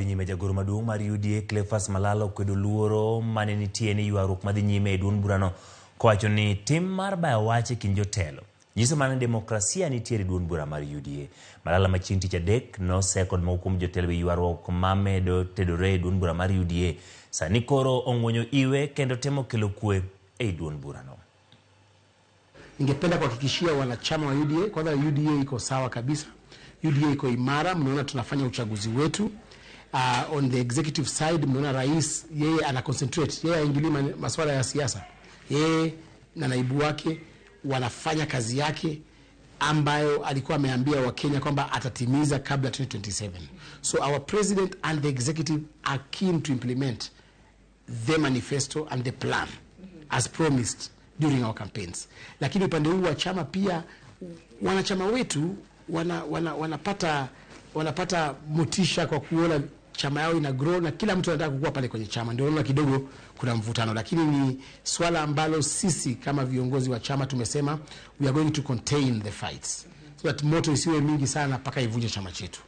nyime jagoro maduong' mar UDA Cleophas Malala kwedo luoro mane nitie ni ywaruok madhi nyime e duond burano kowacho ni tim mar bayo wach e kind jotelo nyiso mana demokrasia nitie e duond bura mar UDA. Malala machieng' tich adek noseko kod moko kuom jotelo e ywaruok mamedo tedore e duond bura mar UDA. Sani koro ong'wenyo iwe kendo temo kelo kwe e duond burano. Ningependa kuhakikishia wanachama wa UDA kwanza UDA iko sawa kabisa. UDA iko imara, mnaona tunafanya uchaguzi wetu. On the executive side mnaona rais yeye ana concentrate, yeye haingilii masuala ya siasa. Yeye na naibu wake wanafanya kazi yake ambayo alikuwa ameambia Wakenya kwamba atatimiza kabla 2027. So our president and the executive are keen to implement the manifesto and the plan as promised during our campaigns. Lakini upande huu wa chama pia wanachama wetu wanapata motisha kwa kuona chama yao ina grow na kila mtu anataka kukua pale kwenye chama. Ndio unaona kidogo kuna mvutano, lakini ni swala ambalo sisi kama viongozi wa chama tumesema we are going to contain the fights so that moto isiwe mingi sana mpaka ivunje chama chetu.